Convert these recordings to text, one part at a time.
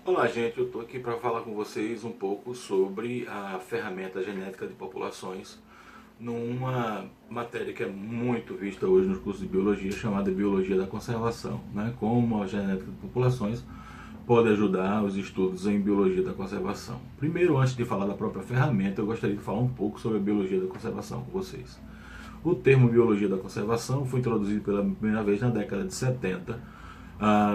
Olá, gente, eu estou aqui para falar com vocês um pouco sobre a ferramenta genética de populações numa matéria que é muito vista hoje nos cursos de biologia, chamada Biologia da Conservação, né? Como a genética de populações pode ajudar os estudos em biologia da conservação. Primeiro, antes de falar da própria ferramenta, eu gostaria de falar um pouco sobre a biologia da conservação com vocês. O termo biologia da conservação foi introduzido pela primeira vez na década de 70,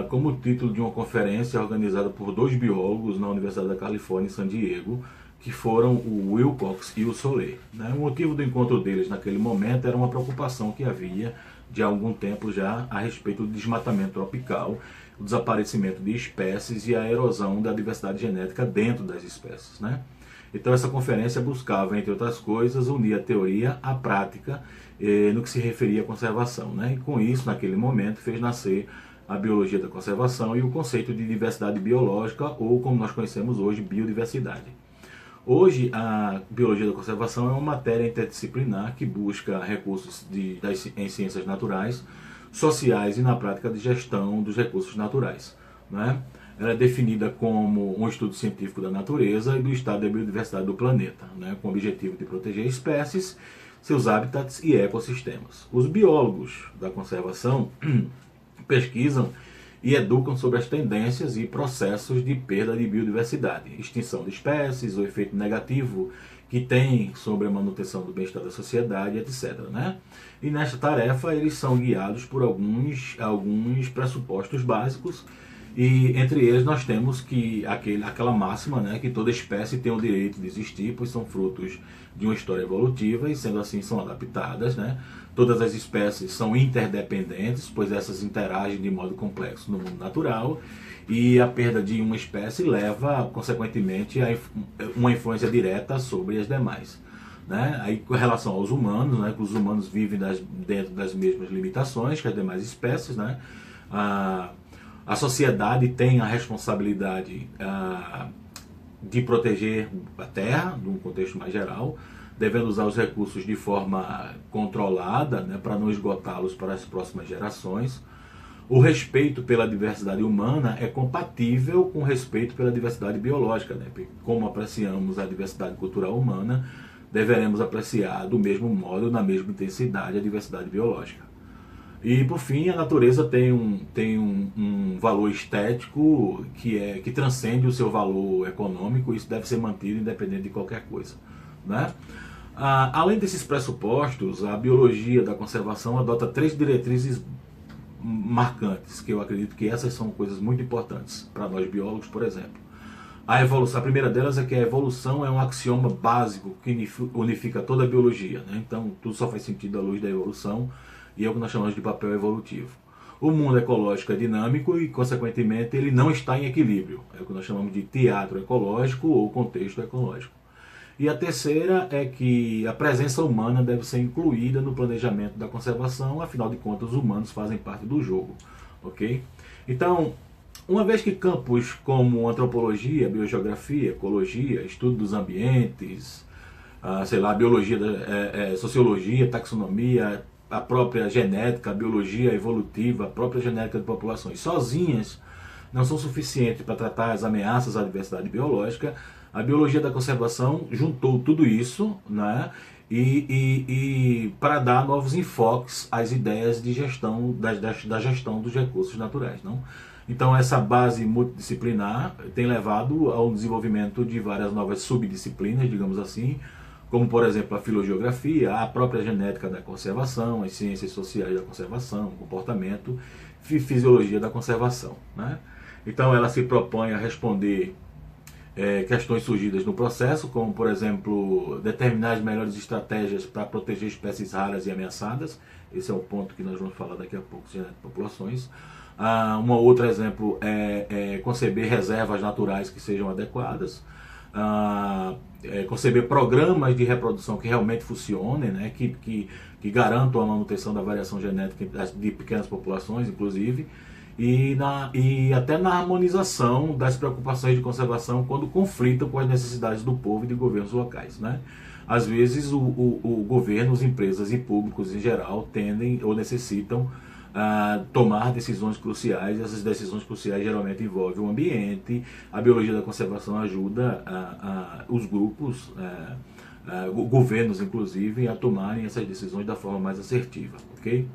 como título de uma conferência organizada por dois biólogos na Universidade da Califórnia em San Diego, que foram o Wilcox e o Soler. O motivo do encontro deles naquele momento era uma preocupação que havia de algum tempo já a respeito do desmatamento tropical, o desaparecimento de espécies e a erosão da diversidade genética dentro das espécies. Então essa conferência buscava, entre outras coisas, unir a teoria à prática no que se referia à conservação. E com isso, naquele momento, fez nascer a biologia da conservação e o conceito de diversidade biológica, ou como nós conhecemos hoje, biodiversidade. Hoje, a biologia da conservação é uma matéria interdisciplinar que busca recursos em ciências naturais, sociais e na prática de gestão dos recursos naturais. Ela é definida como um estudo científico da natureza e do estado da biodiversidade do planeta, com o objetivo de proteger espécies, seus habitats e ecossistemas. Os biólogos da conservação pesquisam e educam sobre as tendências e processos de perda de biodiversidade, extinção de espécies, o efeito negativo que tem sobre a manutenção do bem-estar da sociedade, etc. E nesta tarefa eles são guiados por alguns pressupostos básicos, e entre eles nós temos que aquela máxima, que toda espécie tem o direito de existir, pois são frutos de uma história evolutiva e sendo assim são adaptadas. Todas as espécies são interdependentes, pois essas interagem de modo complexo no mundo natural, e a perda de uma espécie leva, consequentemente, a uma influência direta sobre as demais. Aí, com relação aos humanos, que os humanos vivem dentro das mesmas limitações que as demais espécies, a sociedade tem a responsabilidade de proteger a Terra, num contexto mais geral, devendo usar os recursos de forma controlada, para não esgotá-los para as próximas gerações. O respeito pela diversidade humana é compatível com o respeito pela diversidade biológica. Porque como apreciamos a diversidade cultural humana, deveremos apreciar do mesmo modo, na mesma intensidade, a diversidade biológica. E por fim, a natureza tem um valor estético que transcende o seu valor econômico, e isso deve ser mantido independente de qualquer coisa. Além desses pressupostos, a biologia da conservação adota 3 diretrizes marcantes, que eu acredito que essas são coisas muito importantes para nós biólogos, por exemplo. A primeira delas é que a evolução é um axioma básico que unifica toda a biologia. Então tudo só faz sentido à luz da evolução, e é o que nós chamamos de papel evolutivo. O mundo ecológico é dinâmico e, consequentemente, ele não está em equilíbrio. É o que nós chamamos de teatro ecológico ou contexto ecológico. E a terceira é que a presença humana deve ser incluída no planejamento da conservação, afinal de contas, os humanos fazem parte do jogo. Ok? Então, uma vez que campos como antropologia, biogeografia, ecologia, estudo dos ambientes, biologia, sociologia, taxonomia, a própria genética, a biologia evolutiva, a própria genética de populações sozinhas não são suficientes para tratar as ameaças à diversidade biológica, a biologia da conservação juntou tudo isso, e para dar novos enfoques às ideias de gestão, da gestão dos recursos naturais. Então essa base multidisciplinar tem levado ao desenvolvimento de várias novas subdisciplinas, digamos assim, como por exemplo a filogeografia, a própria genética da conservação, as ciências sociais da conservação, comportamento e fisiologia da conservação. Então ela se propõe a responder questões surgidas no processo, como por exemplo determinar as melhores estratégias para proteger espécies raras e ameaçadas. Esse é o ponto que nós vamos falar daqui a pouco, de populações. Um outro exemplo é conceber reservas naturais que sejam adequadas, conceber programas de reprodução que realmente funcionem, que garantam a manutenção da variação genética de pequenas populações, inclusive, e até na harmonização das preocupações de conservação quando conflitam com as necessidades do povo e de governos locais. Às vezes o governo, as empresas e públicos em geral tendem ou necessitam tomar decisões cruciais. Essas decisões cruciais geralmente envolvem o ambiente. A biologia da conservação ajuda os grupos, governos inclusive, a tomarem essas decisões da forma mais assertiva, ok?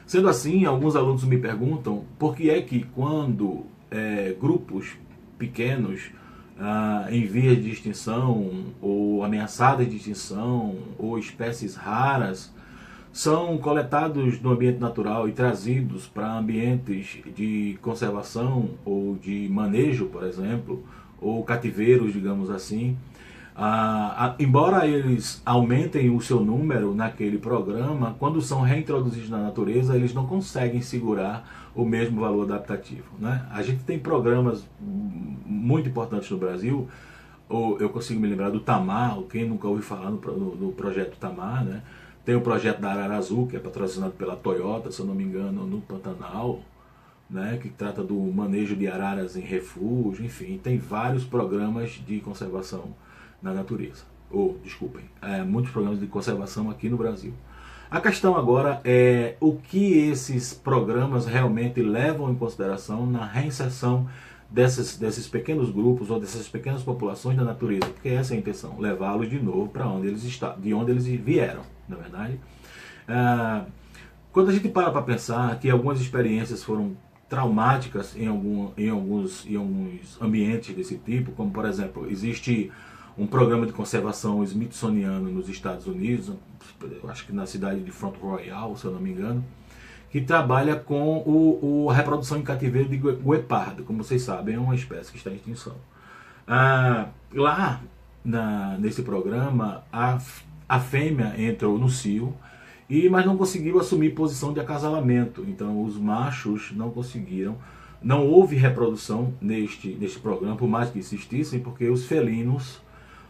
Sendo assim, alguns alunos me perguntam por que é que quando grupos pequenos em vias de extinção ou ameaçadas de extinção ou espécies raras são coletados no ambiente natural e trazidos para ambientes de conservação ou de manejo, por exemplo, ou cativeiros, digamos assim, embora eles aumentem o seu número naquele programa, quando são reintroduzidos na natureza, eles não conseguem segurar o mesmo valor adaptativo, né? A gente tem programas muito importantes no Brasil, eu consigo me lembrar do Tamar, quem nunca ouviu falar no projeto Tamar, né? Tem o projeto da Arara Azul, que é patrocinado pela Toyota, se eu não me engano, no Pantanal, né, que trata do manejo de araras em refúgio, enfim, tem vários programas de conservação na natureza. Muitos programas de conservação aqui no Brasil. A questão agora é o que esses programas realmente levam em consideração na reinserção desses pequenos grupos ou dessas pequenas populações da natureza, porque essa é a intenção, levá-los de novo para de onde eles vieram, na verdade. Quando a gente para pensar que algumas experiências foram traumáticas em alguns ambientes desse tipo, como por exemplo, existe um programa de conservação smithsoniano nos Estados Unidos, eu acho que na cidade de Front Royal, se eu não me engano, que trabalha com a reprodução em cativeiro de guepardo. Como vocês sabem, é uma espécie que está em extinção. Lá, nesse programa, a fêmea entrou no cio, mas não conseguiu assumir posição de acasalamento. Então, os machos não conseguiram. Não houve reprodução neste programa, por mais que existissem, porque os felinos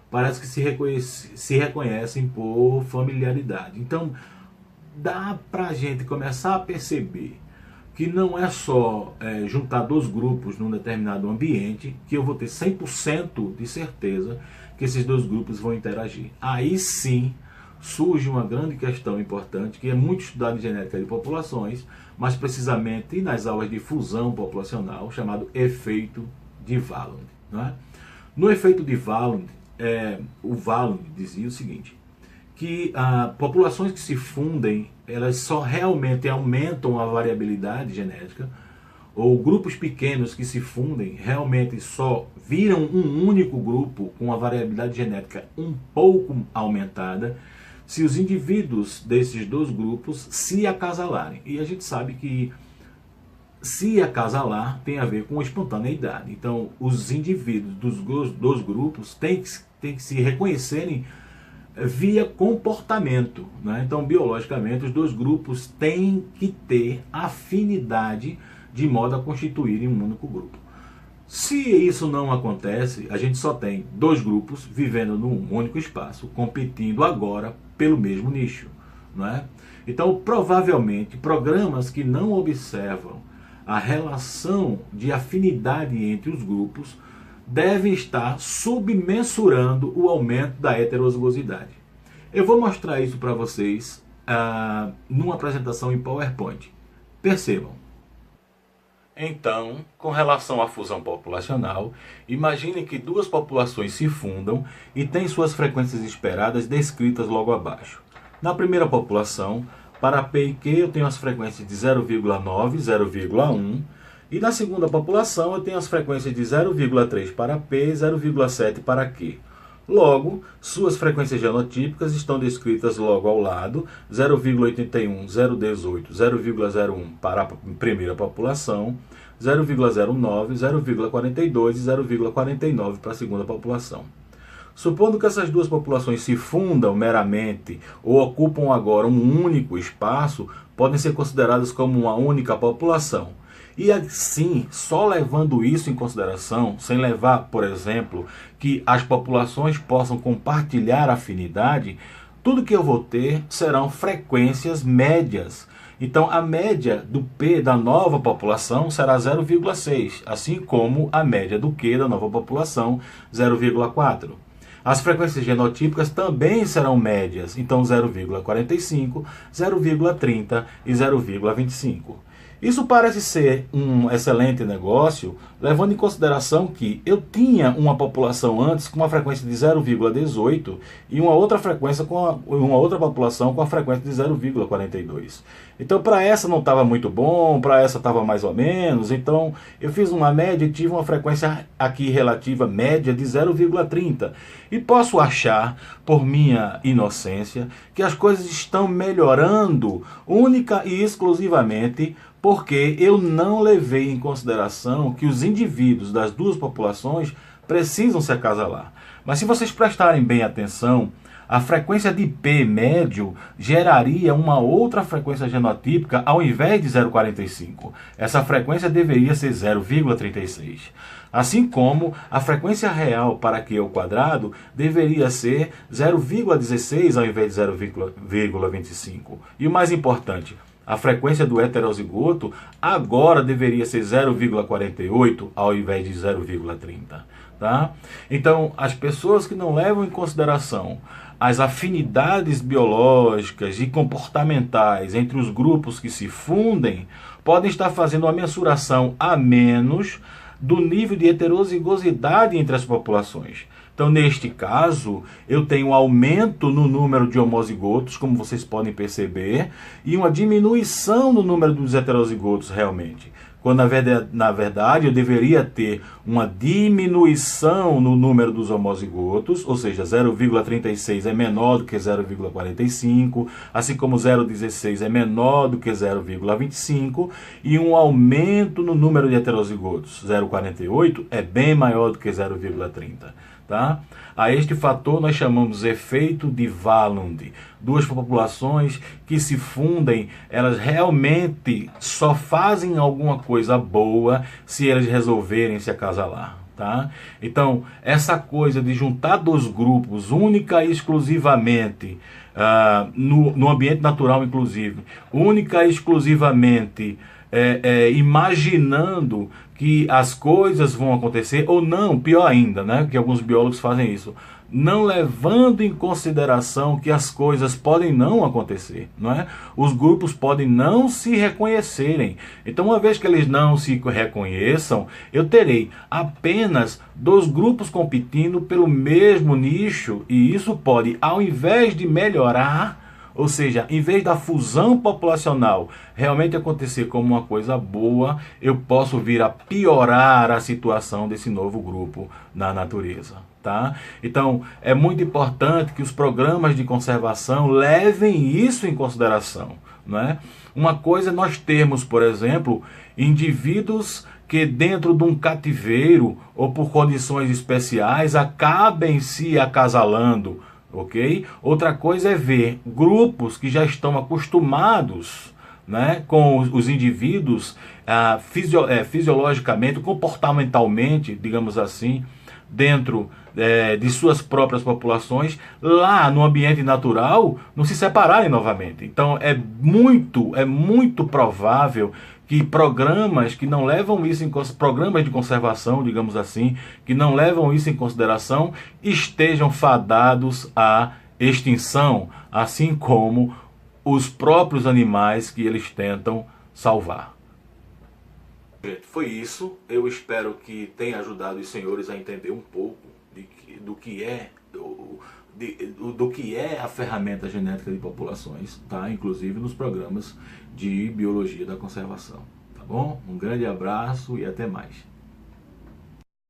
parece que se reconhecem por familiaridade. Então, dá pra gente começar a perceber que não é só juntar dois grupos num determinado ambiente que eu vou ter 100% de certeza que esses dois grupos vão interagir. Aí sim surge uma grande questão importante que é muito estudada em genética de populações, mas precisamente nas aulas de fusão populacional, chamado efeito de Wallund, não é? No efeito de Wallund, o Wallund dizia o seguinte, que populações que se fundem, elas só realmente aumentam a variabilidade genética, ou grupos pequenos que se fundem realmente só viram um único grupo com a variabilidade genética um pouco aumentada, se os indivíduos desses dois grupos se acasalarem. E a gente sabe que se acasalar tem a ver com espontaneidade. Então, os indivíduos dos grupos têm que se reconhecerem via comportamento, né? Então, biologicamente, os dois grupos têm que ter afinidade de modo a constituírem um único grupo. Se isso não acontece, a gente só tem dois grupos vivendo num único espaço, competindo agora pelo mesmo nicho, não é? Então, provavelmente, programas que não observam a relação de afinidade entre os grupos devem estar submensurando o aumento da heterozigosidade. Eu vou mostrar isso para vocês numa apresentação em PowerPoint. Percebam. Então, com relação à fusão populacional, imagine que duas populações se fundam e têm suas frequências esperadas descritas logo abaixo. Na primeira população, para P e Q eu tenho as frequências de 0,9, 0,1, e na segunda população eu tenho as frequências de 0,3 para P e 0,7 para Q. Logo, suas frequências genotípicas estão descritas logo ao lado, 0,81, 0,18, 0,01 para a primeira população, 0,09, 0,42 e 0,49 para a segunda população. Supondo que essas duas populações se fundam meramente ou ocupam agora um único espaço, podem ser consideradas como uma única população. E assim, só levando isso em consideração, sem levar, por exemplo, que as populações possam compartilhar afinidade, tudo que eu vou ter serão frequências médias. Então, a média do P da nova população será 0,6, assim como a média do Q da nova população, 0,4. as frequências genotípicas também serão médias, então 0,45, 0,30 e 0,25. Isso parece ser um excelente negócio, levando em consideração que eu tinha uma população antes com uma frequência de 0,18 e uma outra população com a frequência de 0,42. Então, para essa não estava muito bom, para essa estava mais ou menos. Então, eu fiz uma média e tive uma frequência aqui relativa média de 0,30. E posso achar, por minha inocência, que as coisas estão melhorando única e exclusivamente porque eu não levei em consideração que os indivíduos das duas populações precisam se acasalar. Mas se vocês prestarem bem atenção, a frequência de P médio geraria uma outra frequência genotípica ao invés de 0,45. Essa frequência deveria ser 0,36. Assim como a frequência real para Q ao quadrado deveria ser 0,16 ao invés de 0,25. E o mais importante, a frequência do heterozigoto agora deveria ser 0,48 ao invés de 0,30. Tá? Então, as pessoas que não levam em consideração as afinidades biológicas e comportamentais entre os grupos que se fundem podem estar fazendo uma mensuração a menos do nível de heterozigosidade entre as populações. Então, neste caso, eu tenho um aumento no número de homozigotos, como vocês podem perceber, e uma diminuição no número dos heterozigotos realmente. Quando, na verdade, eu deveria ter uma diminuição no número dos homozigotos, ou seja, 0,36 é menor do que 0,45, assim como 0,16 é menor do que 0,25, e um aumento no número de heterozigotos, 0,48, é bem maior do que 0,30. Tá? A este fator nós chamamos efeito de Wallund. Duas populações que se fundem, elas realmente só fazem alguma coisa boa se elas resolverem se acasalar. Tá? Então, essa coisa de juntar dois grupos única e exclusivamente, no ambiente natural inclusive, única e exclusivamente imaginando que as coisas vão acontecer, ou não, pior ainda, né, que alguns biólogos fazem isso, não levando em consideração que as coisas podem não acontecer, não é? Os grupos podem não se reconhecerem. Então, uma vez que eles não se reconheçam, eu terei apenas dois grupos competindo pelo mesmo nicho, e isso pode, ao invés de melhorar, ou seja, em vez da fusão populacional realmente acontecer como uma coisa boa, eu posso vir a piorar a situação desse novo grupo na natureza. Tá? Então, é muito importante que os programas de conservação levem isso em consideração. Não é? Uma coisa é nós termos, por exemplo, indivíduos que dentro de um cativeiro ou por condições especiais acabem se acasalando. Okay? Outra coisa é ver grupos que já estão acostumados, né, com os indivíduos fisiologicamente, comportamentalmente, digamos assim, dentro de suas próprias populações, lá no ambiente natural, não se separarem novamente. Então é muito provável que programas que não levam isso em programas de conservação, digamos assim, que não levam isso em consideração, estejam fadados à extinção, assim como os próprios animais que eles tentam salvar. Foi isso. Eu espero que tenha ajudado os senhores a entender um pouco do que é a ferramenta genética de populações, tá? Inclusive nos programas de biologia da conservação. Tá bom? Um grande abraço e até mais.